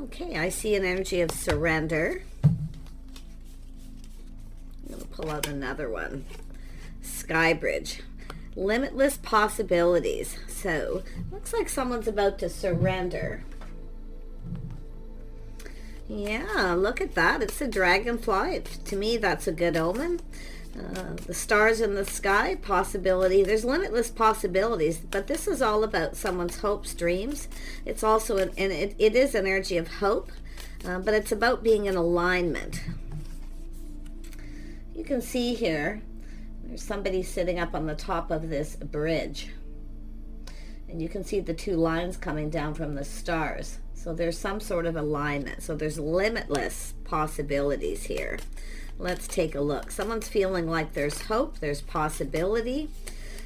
Okay, I see an energy of surrender. I'm going to pull out another one. Sky Bridge. Limitless possibilities. So, looks like someone's about to surrender. Yeah, look at that. It's a dragonfly. To me, that's a good omen. The stars in the sky, possibility. There's limitless possibilities, but this is all about someone's hopes, dreams. It's also, it is an energy of hope, but it's about being in alignment. You can see here, there's somebody sitting up on the top of this bridge. And you can see the two lines coming down from the stars. So there's some sort of alignment. So there's limitless possibilities here. Let's take a look. Someone's feeling like there's hope, there's possibility,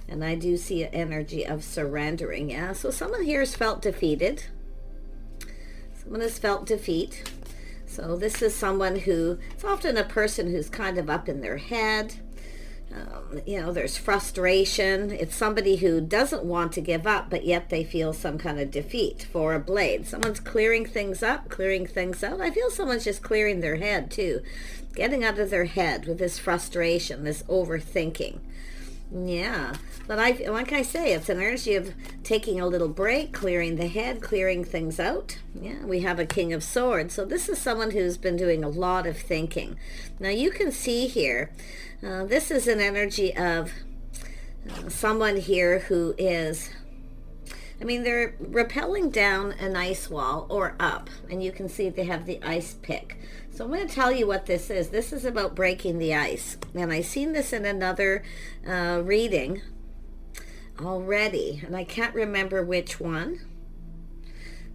and I do see an energy of surrendering. Yeah, so someone here has felt defeated. Someone has felt defeat. So this is someone who, it's often a person who's kind of up in their head. You know, there's frustration. It's somebody who doesn't want to give up, but yet they feel some kind of defeat. For a blade, someone's clearing things up, clearing things out. I feel someone's just clearing their head too, getting out of their head with this frustration, this overthinking. Yeah, but like I say, it's an energy of taking a little break, clearing the head, clearing things out. Yeah, we have a King of Swords. So this is someone who's been doing a lot of thinking. Now you can see here, this is an energy of someone here who is, I mean, they're rappelling down an ice wall or up, and you can see they have the ice pick. So I'm going to tell you what this is. This is about breaking the ice. And I've seen this in another reading already, and I can't remember which one,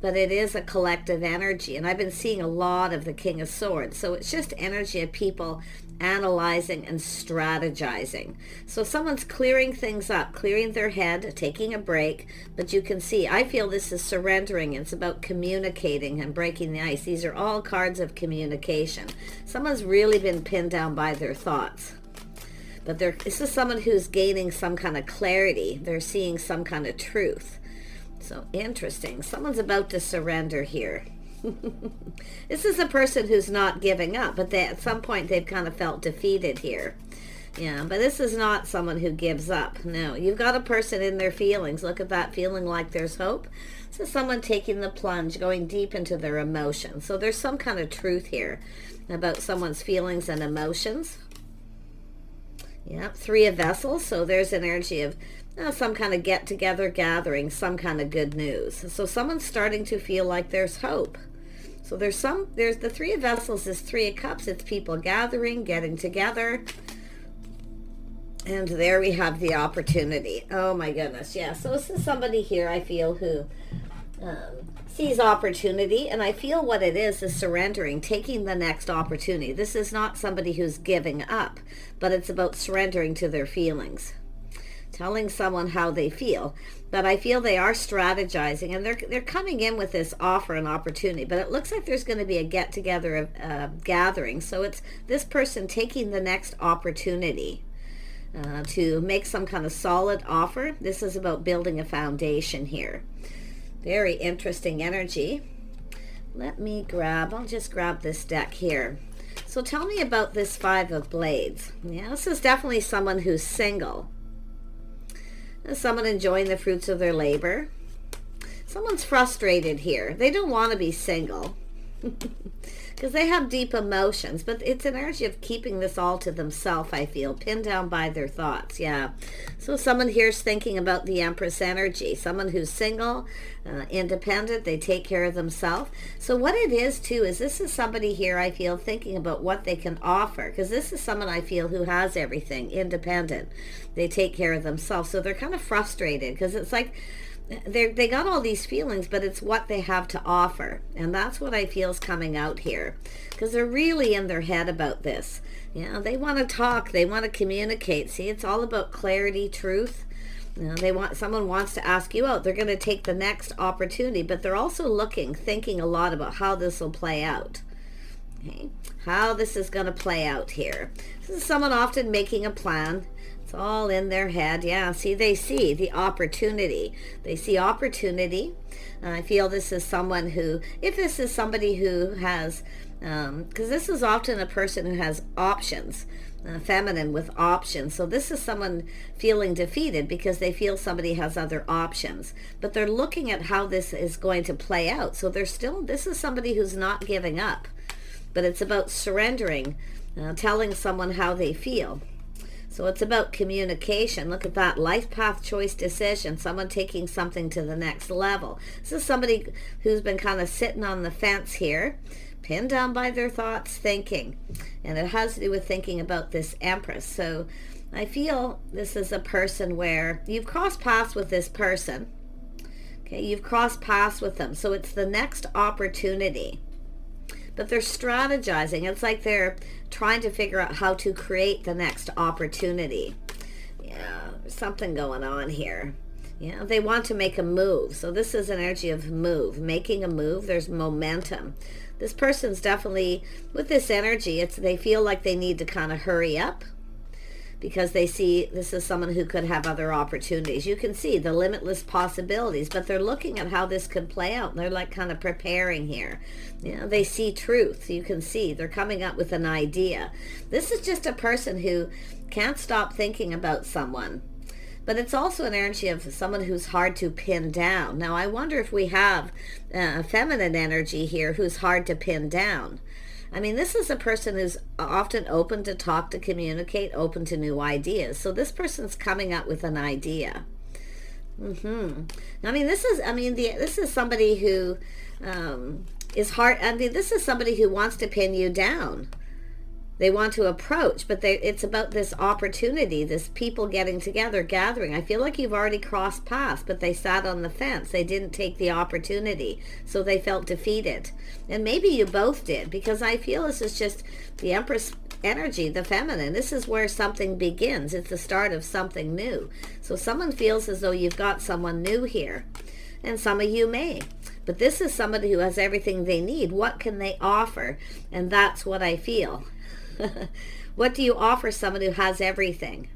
but it is a collective energy. And I've been seeing a lot of the King of Swords. So it's just energy of people analyzing and strategizing. So someone's clearing things up, clearing their head, taking a break. But you can see, I feel this is surrendering. It's about communicating and breaking the ice. These are all cards of communication. Someone's really been pinned down by their thoughts. But this is someone who's gaining some kind of clarity. They're seeing some kind of truth. So interesting. Someone's about to surrender here. This is a person who's not giving up, but at some point they've kind of felt defeated here. Yeah, but this is not someone who gives up. No, you've got a person in their feelings. Look at that, feeling like there's hope. This is someone taking the plunge, going deep into their emotions. So there's some kind of truth here about someone's feelings and emotions. Yeah, Three of Vessels. So there's an energy of some kind of get-together gathering, some kind of good news. So someone's starting to feel like there's hope. So there's the Three of Vessels is Three of Cups. It's people gathering, getting together. And there we have the opportunity. Oh my goodness, yeah. So this is somebody here, I feel, who sees opportunity. And I feel what it is surrendering, taking the next opportunity. This is not somebody who's giving up, but it's about surrendering to their feelings. Telling someone how they feel. But I feel they are strategizing, and they're coming in with this offer and opportunity. But it looks like there's going to be a get-together of gathering. So it's this person taking the next opportunity to make some kind of solid offer. This is about building a foundation here. Very interesting energy. I'll just grab this deck here. So tell me about this Five of Blades. Yeah, this is definitely someone who's single. Someone enjoying the fruits of their labor. Someone's frustrated here. They don't want to be single because they have deep emotions, but it's an energy of keeping this all to themselves, I feel, pinned down by their thoughts. Yeah. So someone here's thinking about the Empress energy. Someone who's single, independent, they take care of themselves. So what it is too is this is somebody here, I feel, thinking about what they can offer, because this is someone I feel who has everything, independent. They take care of themselves. So they're kind of frustrated because it's like they got all these feelings, but it's what they have to offer. And that's what I feel is coming out here, because they're really in their head about this. You know, they want to talk, they want to communicate. See, it's all about clarity, truth. You know, someone wants to ask you out. They're going to take the next opportunity, but they're also thinking a lot about how this will play out. Okay, how this is going to play out here. This is someone often making a plan. It's all in their head. Yeah, see, they see the opportunity. They see opportunity. I feel this is someone who, if this is somebody who has, because this is often a person who has options, feminine with options. So this is someone feeling defeated because they feel somebody has other options. But they're looking at how this is going to play out. So they're still, this is somebody who's not giving up. But it's about surrendering, telling someone how they feel. So it's about communication. Look at that. Life path, choice, decision. Someone taking something to the next level. This is somebody who's been kind of sitting on the fence here, pinned down by their thoughts, thinking. And it has to do with thinking about this Empress. So I feel this is a person where you've crossed paths with this person. Okay, you've crossed paths with them. So it's the next opportunity. But they're strategizing. It's like they're trying to figure out how to create the next opportunity. Yeah, there's something going on here. Yeah, they want to make a move. So this is an energy of move, making a move. There's momentum. This person's definitely, with this energy, they feel like they need to kind of hurry up, because they see this is someone who could have other opportunities. You can see the limitless possibilities, but they're looking at how this could play out. And they're like kind of preparing here. You know, they see truth. You can see they're coming up with an idea. This is just a person who can't stop thinking about someone. But it's also an energy of someone who's hard to pin down. Now, I wonder if we have a feminine energy here who's hard to pin down. I mean, this is a person who's often open to talk, to communicate, open to new ideas. So this person's coming up with an idea. I mean, this is somebody who is hard. I mean, this is somebody who wants to pin you down. They want to approach, but it's about this opportunity, this people getting together, gathering. I feel like you've already crossed paths, but they sat on the fence. They didn't take the opportunity, so they felt defeated. And maybe you both did, because I feel this is just the Empress energy, the feminine. This is where something begins. It's the start of something new. So someone feels as though you've got someone new here, and some of you may. But this is somebody who has everything they need. What can they offer? And that's what I feel. What do you offer someone who has everything?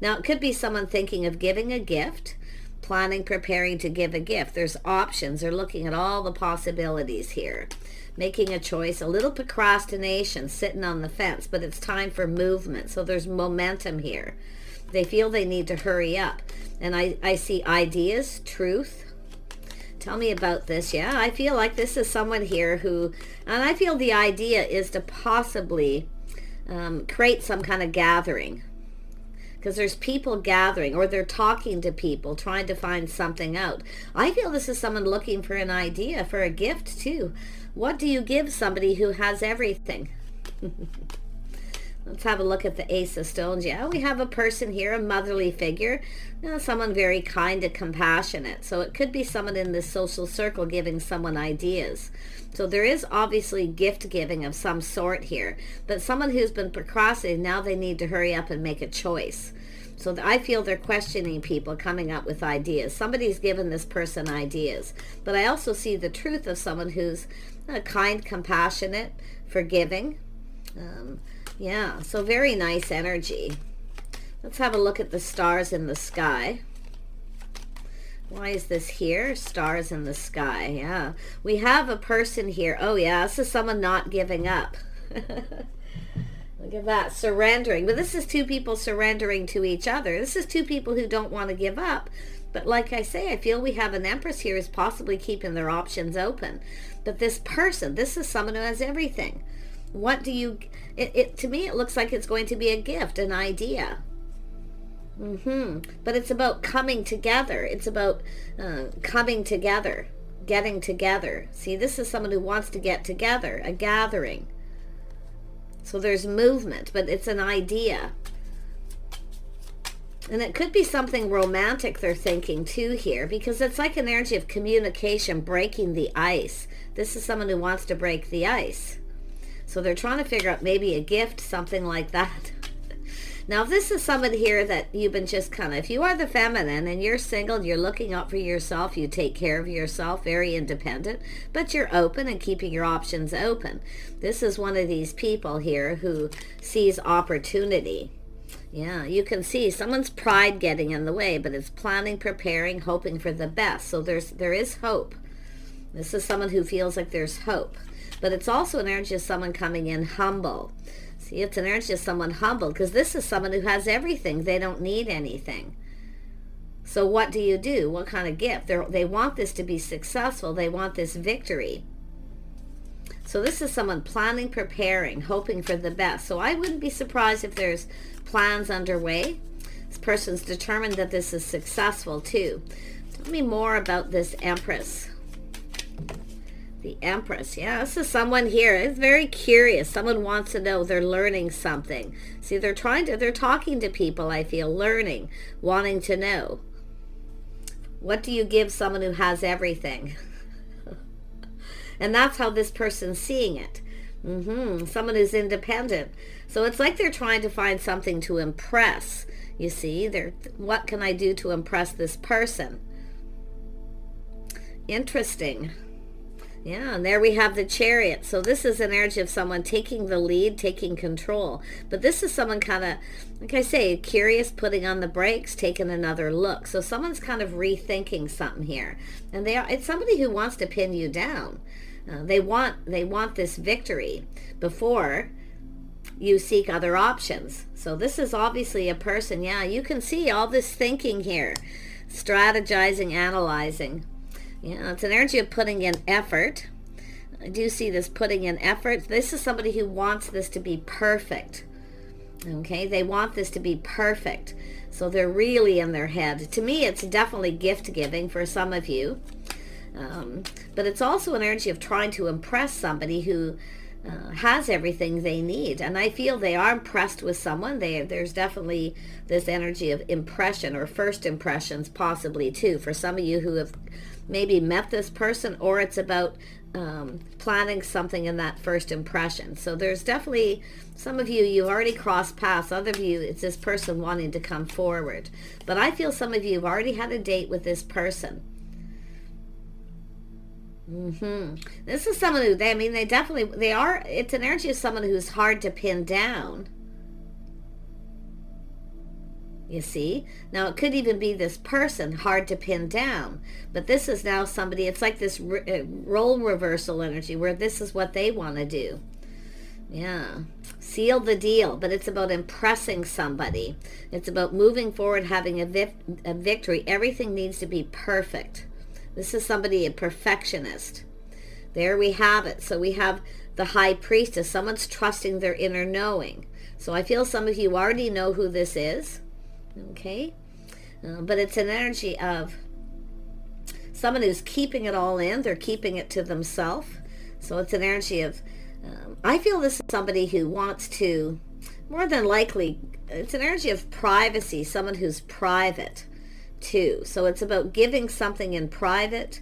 Now, it could be someone thinking of giving a gift, planning, preparing to give a gift. There's options. They're looking at all the possibilities here, making a choice, a little procrastination, sitting on the fence, but it's time for movement. So there's momentum here. They feel they need to hurry up. And I see ideas, truth. Tell me about this. Yeah, I feel like this is someone here who, and I feel the idea is to possibly create some kind of gathering, because there's people gathering, or they're talking to people, trying to find something out. I feel this is someone looking for an idea, for a gift too. What do you give somebody who has everything? Let's have a look at the Ace of Stones. Yeah, we have a person here, a motherly figure, someone very kind and compassionate. So it could be someone in this social circle giving someone ideas. So there is obviously gift giving of some sort here. But someone who's been procrastinating, now they need to hurry up and make a choice. So I feel they're questioning people, coming up with ideas. Somebody's given this person ideas. But I also see the truth of someone who's kind, compassionate, forgiving. Yeah, so very nice energy. Let's have a look at the stars in the sky. Why is this here? Stars in the sky. Yeah, we have a person here. Oh yeah, this is someone not giving up. Look at that, surrendering. But this is two people surrendering to each other. This is two people who don't want to give up. But like I say, I feel we have an Empress here who's possibly keeping their options open. But this person, this is someone who has everything. What do you, to me it looks like it's going to be a gift, an idea. But it's about coming together. It's about coming together, getting together. See, this is someone who wants to get together, a gathering. So there's movement, but it's an idea. And it could be something romantic they're thinking too here, because it's like an energy of communication, breaking the ice. This is someone who wants to break the ice. So they're trying to figure out maybe a gift, something like that. Now, if this is someone here that you've been just kind of, if you are the feminine and you're single, you're looking out for yourself, you take care of yourself, very independent, but you're open and keeping your options open. This is one of these people here who sees opportunity. Yeah, you can see someone's pride getting in the way, but it's planning, preparing, hoping for the best. So there is hope. This is someone who feels like there's hope. But it's also an energy of someone coming in humble. See, it's an energy of someone humble, because this is someone who has everything. They don't need anything. So what do you do? What kind of gift? They want this to be successful. They want this victory. So this is someone planning, preparing, hoping for the best. So I wouldn't be surprised if there's plans underway. This person's determined that this is successful too. Tell me more about this Empress. The Empress, yeah, this is someone here. It's very curious. Someone wants to know. They're learning something. See, they're talking to people, I feel, learning, wanting to know. What do you give someone who has everything? And that's how this person's seeing it. Someone who's independent. So it's like they're trying to find something to impress. You see, what can I do to impress this person? Interesting. Yeah, and there we have the Chariot. So this is an energy of someone taking the lead, taking control. But this is someone kind of, like I say, curious, putting on the brakes, taking another look. So someone's kind of rethinking something here. And it's somebody who wants to pin you down. They want this victory before you seek other options. So this is obviously a person, yeah, you can see all this thinking here, strategizing, analyzing. Yeah, it's an energy of putting in effort. I do see this putting in effort. This is somebody who wants this to be perfect. Okay, they want this to be perfect. So they're really in their head. To me, it's definitely gift giving for some of you. But it's also an energy of trying to impress somebody who has everything they need. And I feel they are impressed with someone. There's definitely this energy of impression, or first impressions possibly too, for some of you who have maybe met this person, or it's about planning something in that first impression. So there's definitely some of you've already crossed paths. Other of you, it's this person wanting to come forward. But I feel some of you have already had a date with this person. This is someone who, they are, it's an energy of someone who's hard to pin down. You see? Now, it could even be this person, hard to pin down. But this is now somebody, it's like this role reversal energy, where this is what they want to do. Yeah. Seal the deal. But it's about impressing somebody. It's about moving forward, having a victory. Everything needs to be perfect. This is somebody, a perfectionist. There we have it. So we have the High Priestess. Someone's trusting their inner knowing. So I feel some of you already know who this is. Okay? But it's an energy of someone who's keeping it all in. They're keeping it to themselves. So it's an energy of, I feel this is somebody who wants to, more than likely, it's an energy of privacy. Someone who's private too. So it's about giving something in private.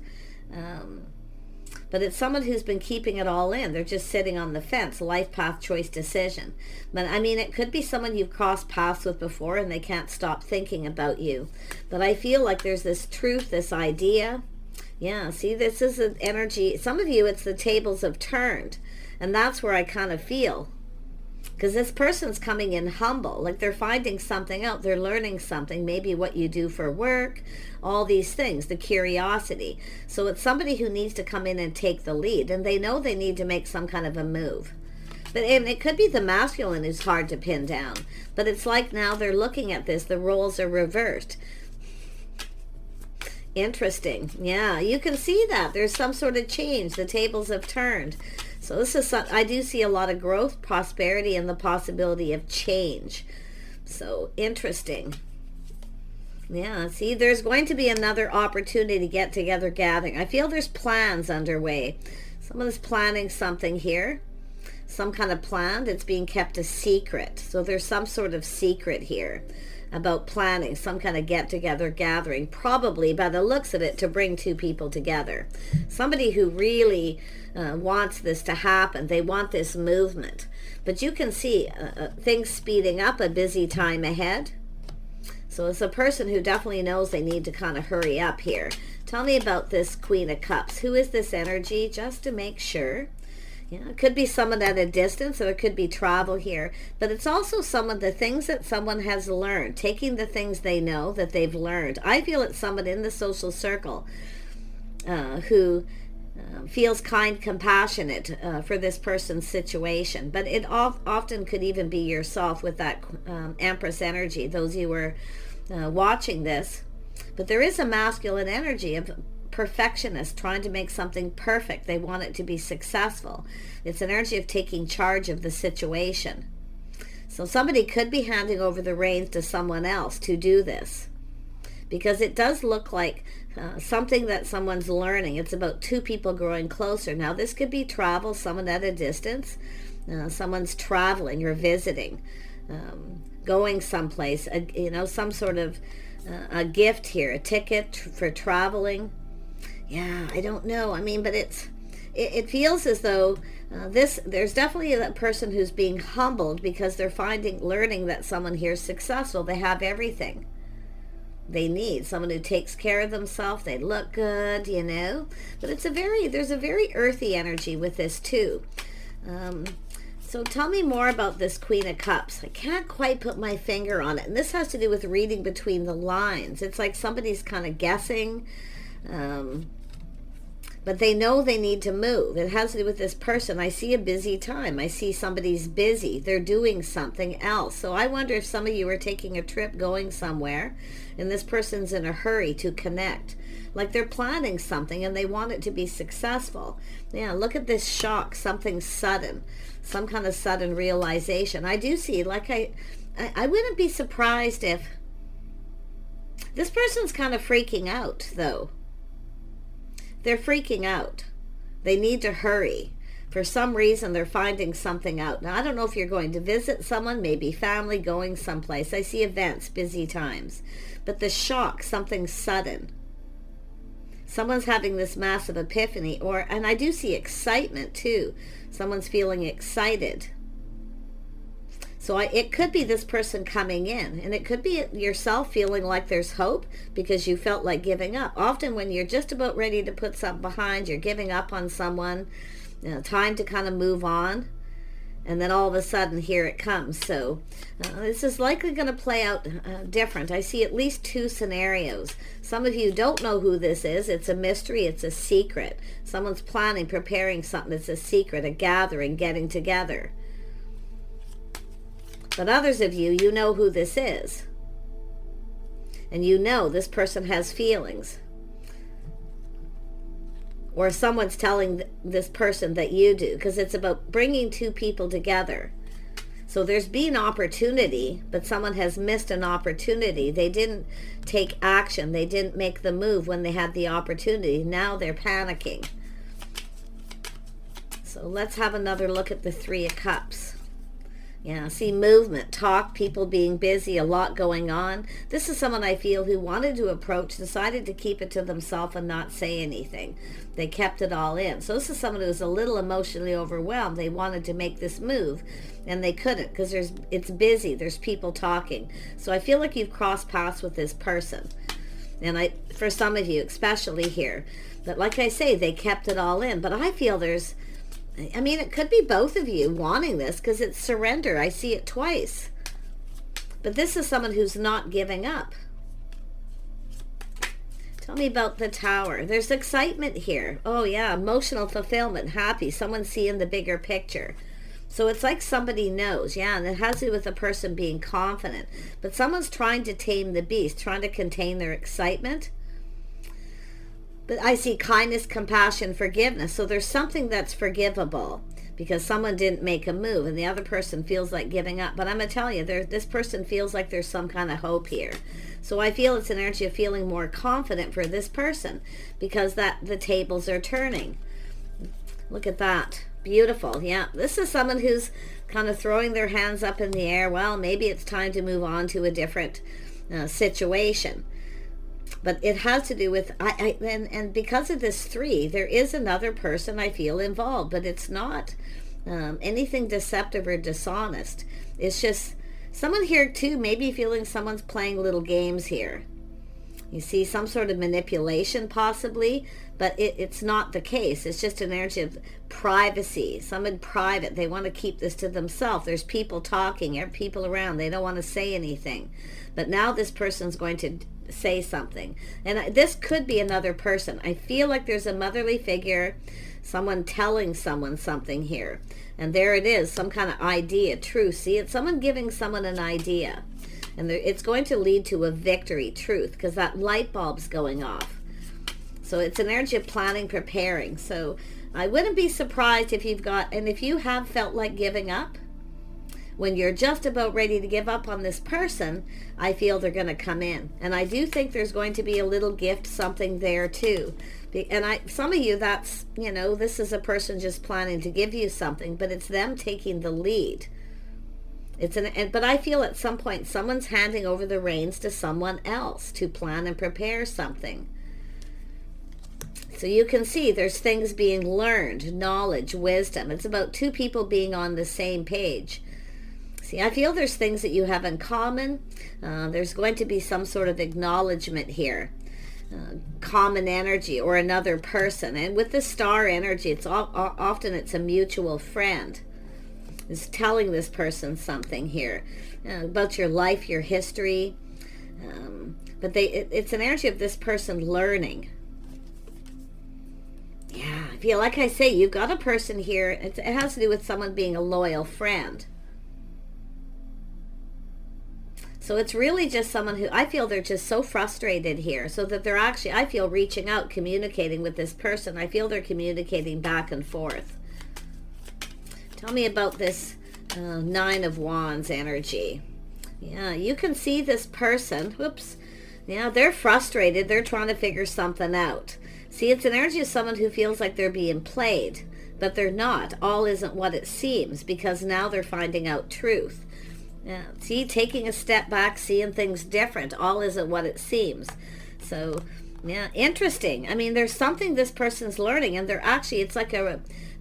But it's someone who's been keeping it all in. They're just sitting on the fence, life path, choice, decision. But I mean, it could be someone you've crossed paths with before and they can't stop thinking about you. But I feel like there's this truth, this idea. Yeah, see, this is an energy. Some of you, it's the tables have turned. And that's where I kind of feel. Because this person's coming in humble, like they're finding something out, they're learning something, maybe what you do for work, all these things, the curiosity. So it's somebody who needs to come in and take the lead, and they know they need to make some kind of a move. And it could be the masculine who's hard to pin down, but it's like now they're looking at this, the roles are reversed. Interesting. Yeah, you can see that. There's some sort of change. The tables have turned. So this is, I do see a lot of growth, prosperity, and the possibility of change. So interesting. Yeah, see, there's going to be another opportunity to get together, gathering. I feel there's plans underway. Someone is planning something here. Some kind of plan. It's being kept a secret. So there's some sort of secret here about planning, some kind of get-together, gathering, probably by the looks of it to bring two people together. Somebody who really wants this to happen. They want this movement. But you can see things speeding up, a busy time ahead. So it's a person who definitely knows they need to kind of hurry up here. Tell me about this Queen of Cups. Who is this energy? Just to make sure. Yeah, it could be someone at a distance, or it could be travel here. But it's also some of the things that someone has learned, taking the things they know that they've learned. I feel it's someone in the social circle who feels kind, compassionate for this person's situation. But it often could even be yourself with that Empress energy, those you were watching this. But there is a masculine energy of perfectionist, trying to make something perfect. They want it to be successful. It's an energy of taking charge of the situation. So somebody could be handing over the reins to someone else to do this, because it does look like something that someone's learning. It's about two people growing closer. Now this could be travel, someone at a distance, someone's traveling or visiting, going someplace, some sort of a gift here, a ticket for traveling. Yeah, I don't know. I mean, but it feels as though there's definitely a person who's being humbled because they're learning that someone here is successful. They have everything they need. Someone who takes care of themselves. They look good, But there's a very earthy energy with this too. So tell me more about this Queen of Cups. I can't quite put my finger on it. And this has to do with reading between the lines. It's like somebody's kind of guessing. But they know they need to move. It has to do with this person. I see a busy time. I see somebody's busy. They're doing something else. So I wonder if some of you are taking a trip, going somewhere, and this person's in a hurry to connect. Like they're planning something and they want it to be successful. Yeah, look at this shock, something sudden, some kind of sudden realization. I do see, like I wouldn't be surprised if this person's kind of freaking out, though. They're freaking out. They need to hurry. For some reason, they're finding something out. Now, I don't know if you're going to visit someone, maybe family, going someplace. I see events, busy times. But the shock, something sudden. Someone's having this massive epiphany, and I do see excitement too. Someone's feeling excited. So it could be this person coming in, and it could be yourself feeling like there's hope because you felt like giving up. Often when you're just about ready to put something behind, you're giving up on someone, time to kind of move on, and then all of a sudden here it comes. So this is likely going to play out different. I see at least two scenarios. Some of you don't know who this is. It's a mystery. It's a secret. Someone's planning, preparing something. It's a secret, a gathering, getting together. But others of you, you know who this is. And you know this person has feelings. Or someone's telling this person that you do, because it's about bringing two people together. So there's been opportunity, but someone has missed an opportunity. They didn't take action. They didn't make the move when they had the opportunity. Now they're panicking. So let's have another look at the Three of Cups. Yeah, see movement, talk, people being busy, a lot going on. This is someone I feel who wanted to approach, decided to keep it to themselves and not say anything. They kept it all in. So this is someone who was a little emotionally overwhelmed. They wanted to make this move and they couldn't because it's busy. There's people talking. So I feel like you've crossed paths with this person. And for some of you, especially here. But like I say, they kept it all in. But I feel it could be both of you wanting this because it's surrender. I see it twice. But this is someone who's not giving up. Tell me about the Tower. There's excitement here. Oh yeah, emotional fulfillment, happy. Someone's seeing the bigger picture. So it's like somebody knows, yeah, and it has to do with the person being confident. But someone's trying to tame the beast, trying to contain their excitement. But I see kindness, compassion, forgiveness. So there's something that's forgivable because someone didn't make a move and the other person feels like giving up. But I'm going to tell you, this person feels like there's some kind of hope here. So I feel it's an energy of feeling more confident for this person because the tables are turning. Look at that. Beautiful. Yeah, this is someone who's kind of throwing their hands up in the air. Well, maybe it's time to move on to a different situation. But it has to do with, and because of this three, there is another person I feel involved, but it's not anything deceptive or dishonest. It's just someone here too, maybe feeling someone's playing little games here. You see some sort of manipulation possibly, but it's not the case. It's just an energy of privacy. Some in private, they want to keep this to themselves. There's people talking, there are people around. They don't want to say anything. But now this person's going to say something. And this could be another person. I feel like there's a motherly figure, someone telling someone something here. And there it is, some kind of idea, truth. See, it's someone giving someone an idea. And it's going to lead to a victory, truth, because that light bulb's going off. So it's an energy of planning, preparing. So I wouldn't be surprised if you've got, and if you have felt like giving up, when you're just about ready to give up on this person, I feel they're going to come in. And I do think there's going to be a little gift, something there too. And some of you, that's, this is a person just planning to give you something, but it's them taking the lead. But I feel at some point someone's handing over the reins to someone else to plan and prepare something. So you can see there's things being learned, knowledge, wisdom. It's about two people being on the same page. See, I feel there's things that you have in common. There's going to be some sort of acknowledgement here. Common energy or another person. And with the star energy, often it's a mutual friend is telling this person something here about your life, your history. But it's an energy of this person learning. Yeah, I feel like I say, you've got a person here. It has to do with someone being a loyal friend. So it's really just someone who, I feel they're just so frustrated here, so that they're actually, I feel, reaching out, communicating with this person. I feel they're communicating back and forth. Tell me about this Nine of Wands energy. Yeah, you can see this person. Whoops. Yeah, they're frustrated. They're trying to figure something out. See, it's an energy of someone who feels like they're being played, but they're not. All isn't what it seems, because now they're finding out truth. Yeah, see, taking a step back, seeing things different. All isn't what it seems. So, yeah, interesting. I mean, there's something this person's learning, and they're actually, it's like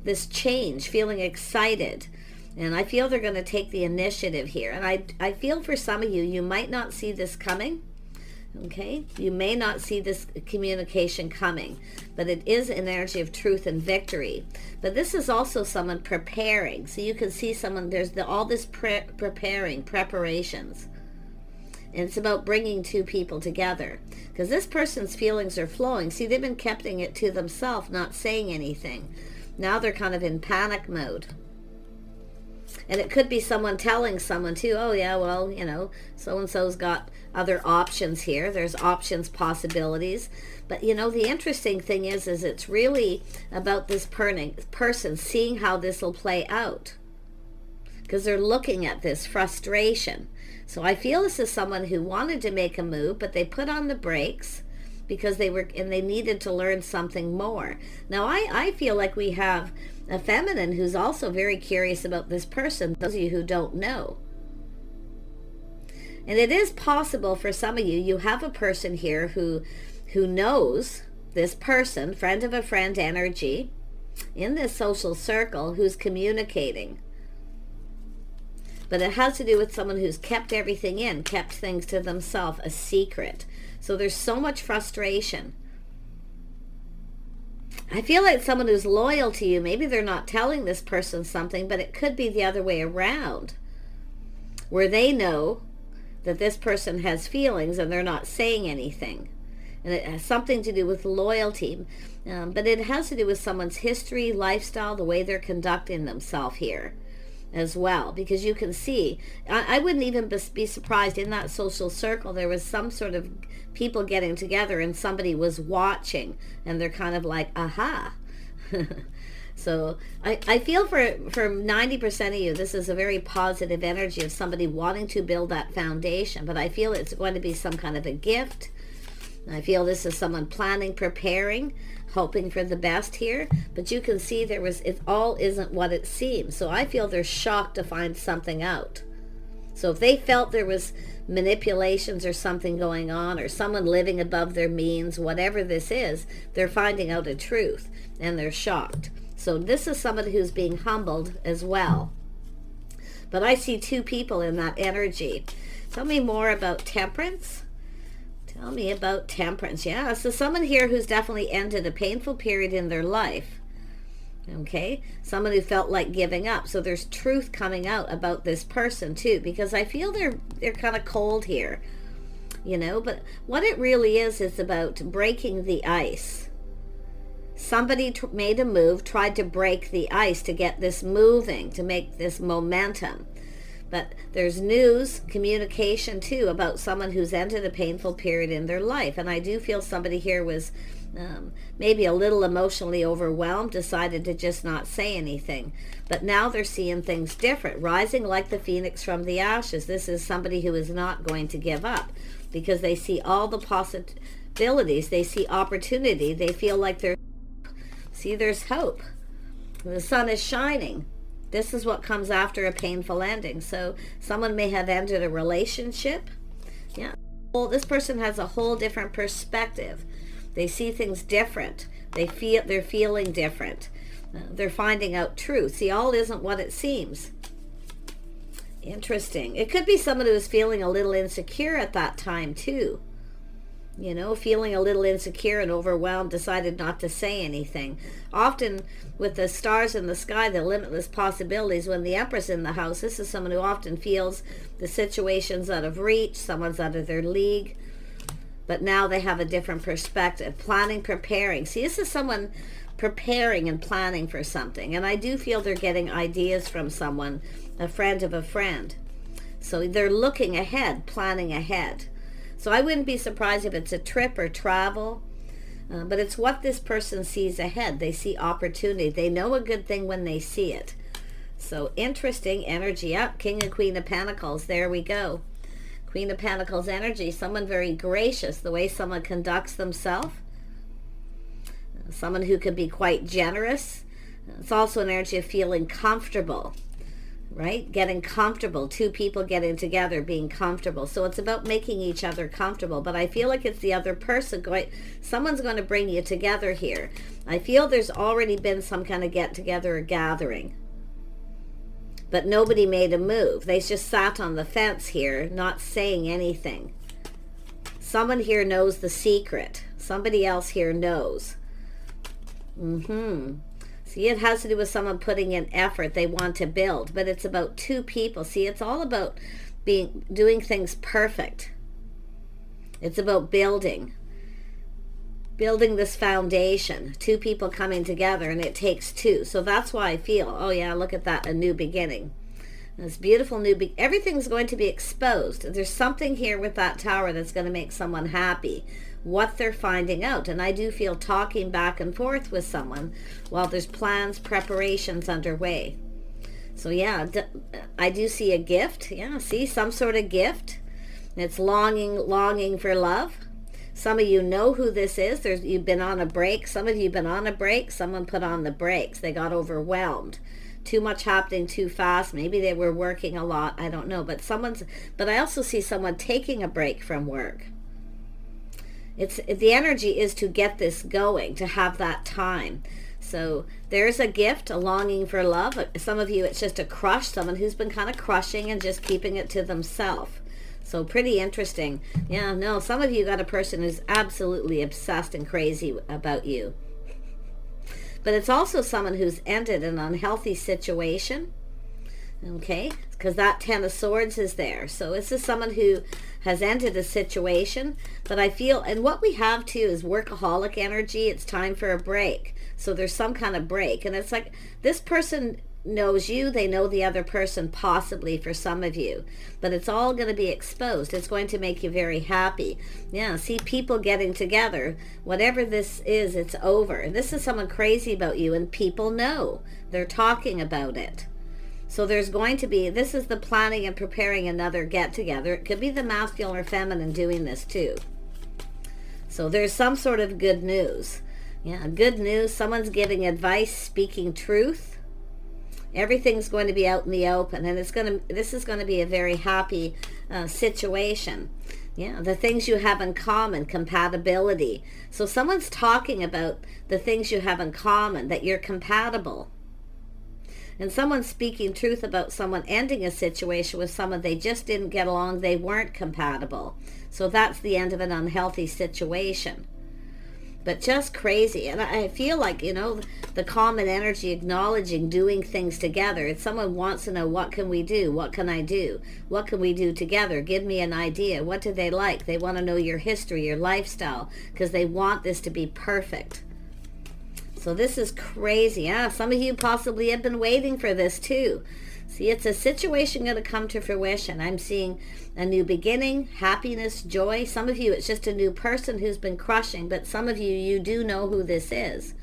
this change, feeling excited. And I feel they're going to take the initiative here. And I feel for some of you, you might not see this coming. Okay? You may not see this communication coming. But it is an energy of truth and victory. But this is also someone preparing. So you can see someone, there's all this preparations. And it's about bringing two people together. Because this person's feelings are flowing. See, they've been keeping it to themselves, not saying anything. Now they're kind of in panic mode. And it could be someone telling someone too, oh yeah, well, so-and-so's got other options here. There's options, possibilities. But, the interesting thing is it's really about this person seeing how this will play out. Because they're looking at this frustration. So I feel this is someone who wanted to make a move, but they put on the brakes because they needed to learn something more. Now, I feel like we have a feminine who's also very curious about this person, those of you who don't know. And it is possible for some of you, you have a person here who knows this person, friend of a friend energy, in this social circle, who's communicating. But it has to do with someone who's kept everything in, kept things to themselves, a secret. So there's so much frustration. I feel like someone who's loyal to you, maybe they're not telling this person something, but it could be the other way around, where they know that this person has feelings and they're not saying anything. And it has something to do with loyalty, but it has to do with someone's history, lifestyle, the way they're conducting themselves here as well. Because you can see, I wouldn't even be surprised in that social circle there was some sort of people getting together and somebody was watching and they're kind of like, aha. So I feel for 90% of you, this is a very positive energy of somebody wanting to build that foundation. But I feel it's going to be some kind of a gift. I feel this is someone planning, preparing, hoping for the best here. But you can see it all isn't what it seems. So I feel they're shocked to find something out. So if they felt there was manipulations or something going on, or someone living above their means, whatever this is, they're finding out a truth and they're shocked. So this is somebody who's being humbled as well. But I see two people in that energy. Tell me more about Temperance. Tell me about temperance. Yeah, so someone here who's definitely ended a painful period in their life. Okay, someone who felt like giving up. So there's truth coming out about this person too, because I feel they're kind of cold here, you know. But what it really is about breaking the ice. Somebody made a move, tried to break the ice to get this moving, to make this momentum. But there's news, communication too, about someone who's ended a painful period in their life. And I do feel somebody here was maybe a little emotionally overwhelmed, decided to just not say anything. But now they're seeing things different, rising like the phoenix from the ashes. This is somebody who is not going to give up, because they see all the possibilities. They see opportunity. They feel like there's hope. The sun is shining. This is what comes after a painful ending. So someone may have ended a relationship. Yeah. Well, this person has a whole different perspective. They see things different. They're feeling different. They're finding out truth. See, all isn't what it seems. Interesting. It could be someone who was feeling a little insecure at that time too. You know, feeling a little insecure and overwhelmed, decided not to say anything. Often with the stars in the sky, the limitless possibilities, when the Empress in the house, this is someone who often feels the situation's out of reach, someone's out of their league. But now they have a different perspective. Planning, preparing. See, this is someone preparing and planning for something. And I do feel they're getting ideas from someone, a friend of a friend. So they're looking ahead, planning ahead. So I wouldn't be surprised if it's a trip or travel, but it's what this person sees ahead. They see opportunity. They know a good thing when they see it. So interesting energy up. King and Queen of Pentacles. There we go. Queen of Pentacles energy. Someone very gracious, the way someone conducts themselves. Someone who can be quite generous. It's also an energy of feeling comfortable. Right? Getting comfortable. Two people getting together, being comfortable. So it's about making each other comfortable. But I feel like it's the other person someone's going to bring you together here. I feel there's already been some kind of get together or gathering. But nobody made a move. They just sat on the fence here, not saying anything. Someone here knows the secret. Somebody else here knows. See, it has to do with someone putting in effort. They want to build, but it's about two people. See, it's all about doing things perfect. It's about building this foundation. Two people coming together, and it takes two. So that's why I feel, oh yeah, look at that, a new beginning. This beautiful everything's going to be exposed. There's something here with that tower that's going to make someone happy. What they're finding out. And I do feel talking back and forth with someone while there's plans, preparations underway. So yeah, I do see a gift. Yeah, see, some sort of gift. It's longing for love. Some of you know who this is. You've been on a break. Some of you have been on a break. Someone put on the brakes. They got overwhelmed. Too much happening too fast. Maybe they were working a lot. I don't know. But I also see someone taking a break from work. The energy is to get this going, to have that time. So there's a gift, a longing for love. Some of you, it's just a crush, someone who's been kind of crushing and just keeping it to themselves. So pretty interesting. Yeah, no, some of you got a person who's absolutely obsessed and crazy about you. But it's also someone who's ended an unhealthy situation. Okay, because that Ten of Swords is there. So this is someone who has ended a situation. But I feel, and what we have too is workaholic energy. It's time for a break. So there's some kind of break. And it's like this person knows you. They know the other person, possibly for some of you. But it's all going to be exposed. It's going to make you very happy. Yeah, see people getting together. Whatever this is, it's over. And this is someone crazy about you. And people know. They're talking about it. So there's going to be, this is the planning and preparing another get-together. It could be the masculine or feminine doing this too. So there's some sort of good news. Yeah, good news. Someone's giving advice, speaking truth. Everything's going to be out in the open. And this is going to be a very happy situation. Yeah, the things you have in common, compatibility. So someone's talking about the things you have in common, that you're compatible. And someone's speaking truth about someone ending a situation with someone they just didn't get along, they weren't compatible. So that's the end of an unhealthy situation. But just crazy. And I feel like, you know, the common energy acknowledging doing things together. If someone wants to know, what can we do? What can I do? What can we do together? Give me an idea. What do they like? They want to know your history, your lifestyle, because they want this to be perfect. So this is crazy. Some of you possibly have been waiting for this too. See, it's a situation going to come to fruition. I'm seeing a new beginning, happiness, joy. Some of you, it's just a new person who's been crushing, but some of you, you do know who this is.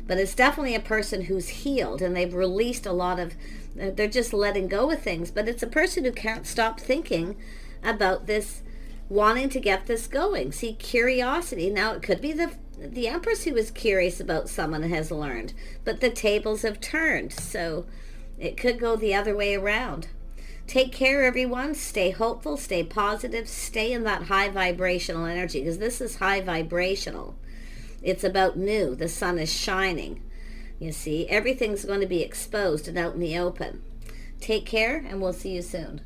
But it's definitely a person who's healed, and they've released a lot of, they're just letting go of things. But it's a person who can't stop thinking about this, wanting to get this going. See, curiosity. Now, it could be the Empress who is curious about someone and has learned, but the tables have turned. So it could go the other way around. Take care, everyone. Stay hopeful, stay positive, stay in that high vibrational energy, because this is high vibrational. It's about new. The sun is shining. You see, everything's going to be exposed and out in the open. Take care, and we'll see you soon.